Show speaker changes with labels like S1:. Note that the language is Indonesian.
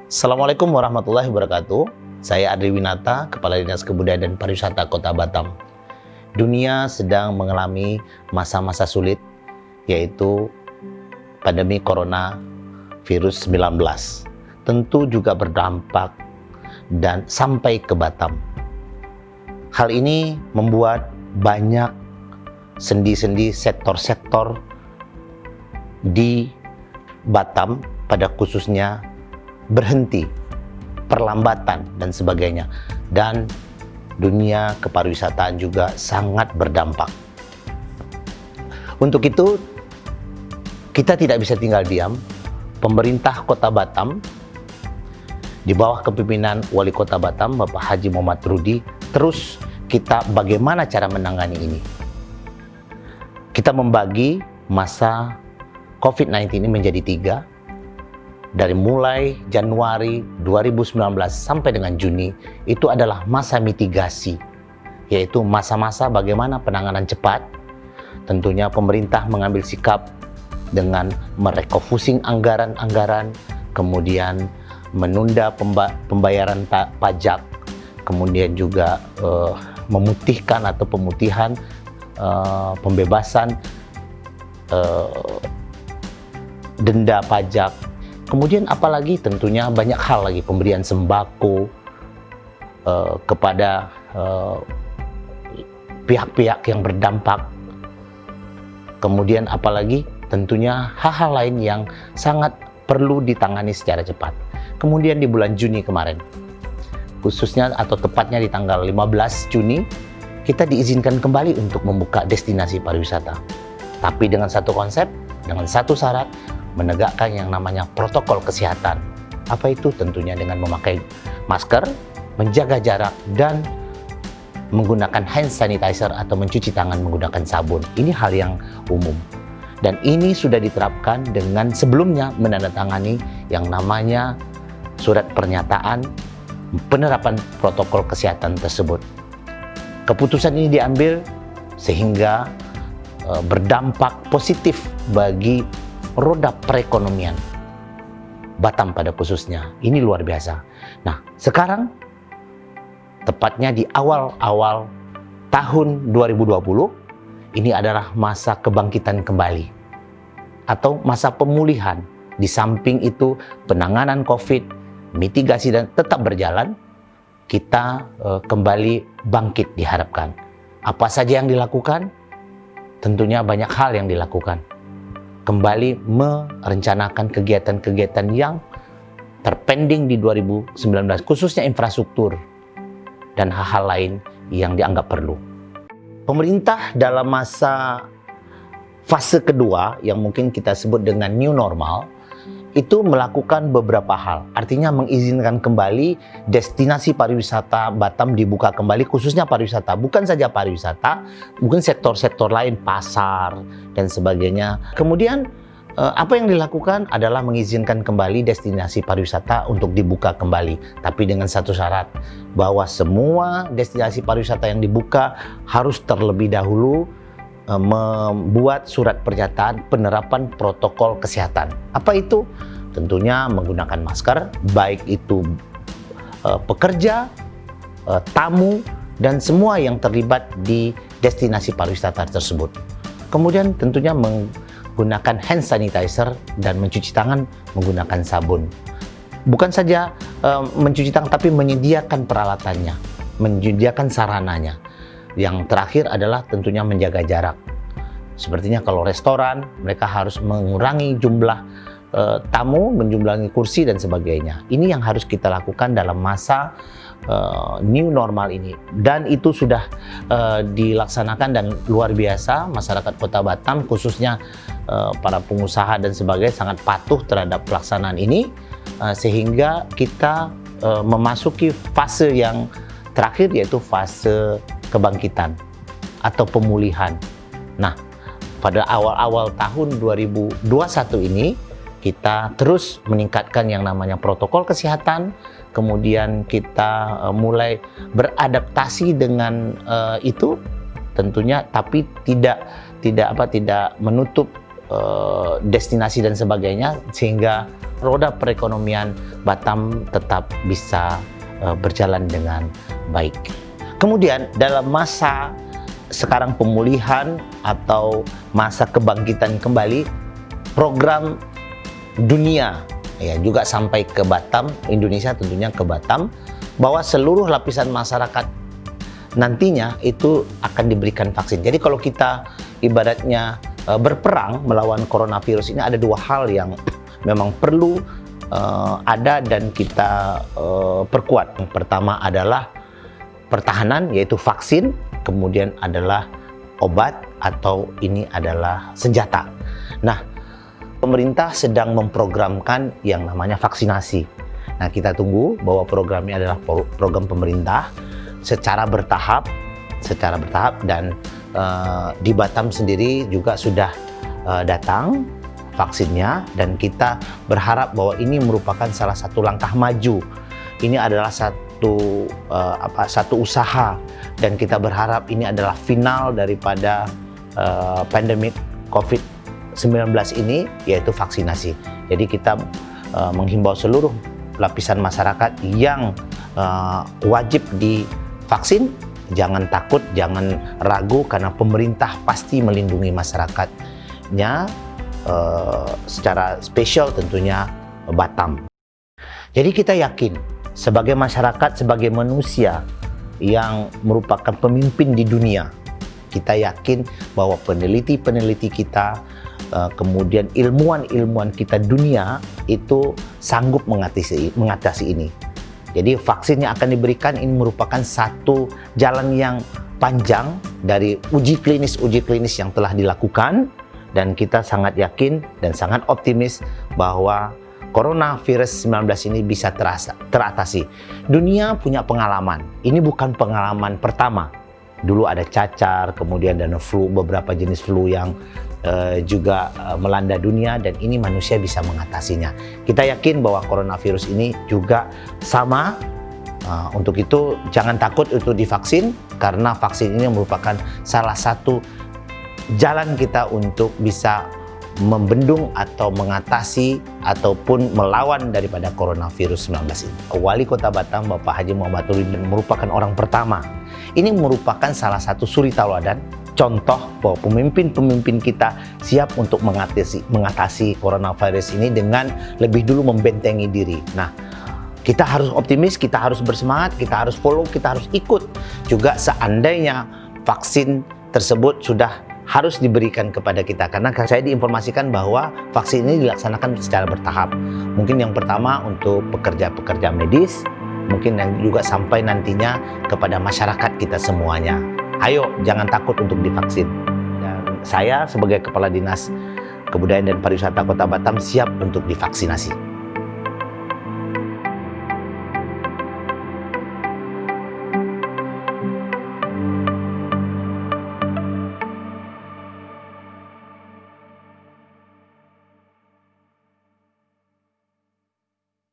S1: Assalamualaikum warahmatullahi wabarakatuh. Saya Adri Winata, Kepala Dinas Kebudayaan dan Pariwisata Kota Batam. Dunia sedang mengalami masa-masa sulit, yaitu pandemi Corona virus 19. Tentu juga berdampak dan sampai ke Batam. Hal ini membuat banyak sendi-sendi sektor-sektor di Batam pada khususnya berhenti, perlambatan dan sebagainya, dan dunia kepariwisataan juga sangat berdampak. Untuk itu kita tidak bisa tinggal diam. Pemerintah Kota Batam di bawah kepemimpinan Wali Kota Batam Bapak Haji Muhammad Rudi terus kita bagaimana cara menangani ini. Kita membagi masa COVID-19 ini menjadi 3. Dari mulai Januari 2019 sampai dengan Juni, itu adalah masa mitigasi, yaitu masa-masa bagaimana penanganan cepat. Tentunya pemerintah mengambil sikap dengan merefocusing anggaran-anggaran, kemudian menunda pembayaran pajak, kemudian juga memutihkan atau pemutihan pembebasan denda pajak. Kemudian apalagi tentunya banyak hal lagi, pemberian sembako kepada pihak-pihak yang berdampak. Kemudian apalagi tentunya hal-hal lain yang sangat perlu ditangani secara cepat. Kemudian di bulan Juni kemarin, khususnya atau tepatnya di tanggal 15 Juni, kita diizinkan kembali untuk membuka destinasi pariwisata. Tapi dengan satu konsep, dengan satu syarat, menegakkan yang namanya protokol kesehatan. Apa itu? Tentunya dengan memakai masker, menjaga jarak, dan menggunakan hand sanitizer atau mencuci tangan menggunakan sabun. Ini hal yang umum. Dan ini sudah diterapkan dengan sebelumnya menandatangani yang namanya surat pernyataan penerapan protokol kesehatan tersebut. Keputusan ini diambil sehingga berdampak positif bagi roda perekonomian Batam pada khususnya. Ini luar biasa. Nah, sekarang tepatnya di awal-awal tahun 2020, ini adalah masa kebangkitan kembali atau masa pemulihan. Di samping itu penanganan COVID, mitigasi dan tetap berjalan, kita kembali bangkit diharapkan. Apa saja yang dilakukan? Tentunya banyak hal yang dilakukan. Kembali merencanakan kegiatan-kegiatan yang terpending di 2019, khususnya infrastruktur dan hal-hal lain yang dianggap perlu. Pemerintah dalam masa fase kedua yang mungkin kita sebut dengan new normal, itu melakukan beberapa hal. Artinya mengizinkan kembali destinasi pariwisata Batam dibuka kembali, khususnya pariwisata. Bukan saja pariwisata, bukan sektor-sektor lain, pasar, dan sebagainya. Kemudian apa yang dilakukan adalah mengizinkan kembali destinasi pariwisata untuk dibuka kembali. Tapi dengan satu syarat, bahwa semua destinasi pariwisata yang dibuka harus terlebih dahulu membuat surat pernyataan penerapan protokol kesehatan. Apa itu? tentunya menggunakan masker, baik itu pekerja, tamu, dan semua yang terlibat di destinasi pariwisata tersebut. Kemudian tentunya menggunakan hand sanitizer dan mencuci tangan menggunakan sabun. Bukan saja mencuci tangan, tapi menyediakan peralatannya, menyediakan sarananya. Yang terakhir adalah tentunya menjaga jarak. Sepertinya kalau restoran, mereka harus mengurangi jumlah tamu, menjumlahi kursi dan sebagainya. Ini yang harus kita lakukan dalam masa new normal ini. Dan itu sudah dilaksanakan dan luar biasa. Masyarakat Kota Batam, khususnya para pengusaha dan sebagainya, sangat patuh terhadap pelaksanaan ini. Sehingga kita memasuki fase yang terakhir, yaitu fase kebangkitan atau pemulihan. Nah, pada awal-awal tahun 2021 ini, kita terus meningkatkan yang namanya protokol kesehatan, kemudian kita mulai beradaptasi dengan itu tentunya, tapi tidak menutup destinasi dan sebagainya, sehingga roda perekonomian Batam tetap bisa berjalan dengan baik. Kemudian dalam masa sekarang pemulihan atau masa kebangkitan kembali, program dunia ya juga sampai ke Batam, Indonesia tentunya ke Batam, bahwa seluruh lapisan masyarakat nantinya itu akan diberikan vaksin. Jadi kalau kita ibaratnya berperang melawan coronavirus ini, ada dua hal yang memang perlu ada dan kita perkuat. Yang pertama adalah pertahanan, yaitu vaksin, kemudian adalah obat atau ini adalah senjata. Nah, pemerintah sedang memprogramkan yang namanya vaksinasi. Nah, kita tunggu bahwa program ini adalah program pemerintah secara bertahap dan di Batam sendiri juga sudah datang vaksinnya, dan kita berharap bahwa ini merupakan salah satu langkah maju. Ini adalah satu usaha, dan kita berharap ini adalah final daripada pandemik COVID-19 ini, yaitu vaksinasi. Jadi kita menghimbau seluruh lapisan masyarakat yang wajib divaksin, jangan takut, jangan ragu, karena pemerintah pasti melindungi masyarakatnya, secara spesial tentunya Batam. Jadi kita yakin sebagai masyarakat, sebagai manusia yang merupakan pemimpin di dunia, kita yakin bahwa peneliti-peneliti kita, kemudian ilmuwan-ilmuwan kita dunia itu sanggup mengatasi ini. Jadi vaksin yang akan diberikan ini merupakan satu jalan yang panjang dari uji klinis yang telah dilakukan, dan kita sangat yakin dan sangat optimis bahwa coronavirus 19 ini bisa teratasi. Dunia punya pengalaman. Ini bukan pengalaman pertama. Dulu ada cacar, kemudian ada flu, beberapa jenis flu yang juga melanda dunia, dan ini manusia bisa mengatasinya. Kita yakin bahwa coronavirus ini juga sama. Untuk itu jangan takut untuk divaksin, karena vaksin ini merupakan salah satu jalan kita untuk bisa membendung atau mengatasi ataupun melawan daripada coronavirus 19 ini. Wali Kota Batam Bapak Haji Muhammad Nurdin merupakan orang pertama. Ini merupakan salah satu suri tauladan, contoh bahwa pemimpin-pemimpin kita siap untuk mengatasi coronavirus ini dengan lebih dulu membentengi diri. Nah, kita harus optimis, kita harus bersemangat, kita harus follow, kita harus ikut. Juga seandainya vaksin tersebut sudah harus diberikan kepada kita, karena saya diinformasikan bahwa vaksin ini dilaksanakan secara bertahap. Mungkin yang pertama untuk pekerja-pekerja medis, mungkin yang juga sampai nantinya kepada masyarakat kita semuanya. Ayo, jangan takut untuk divaksin. Dan saya sebagai Kepala Dinas Kebudayaan dan Pariwisata Kota Batam siap untuk divaksinasi.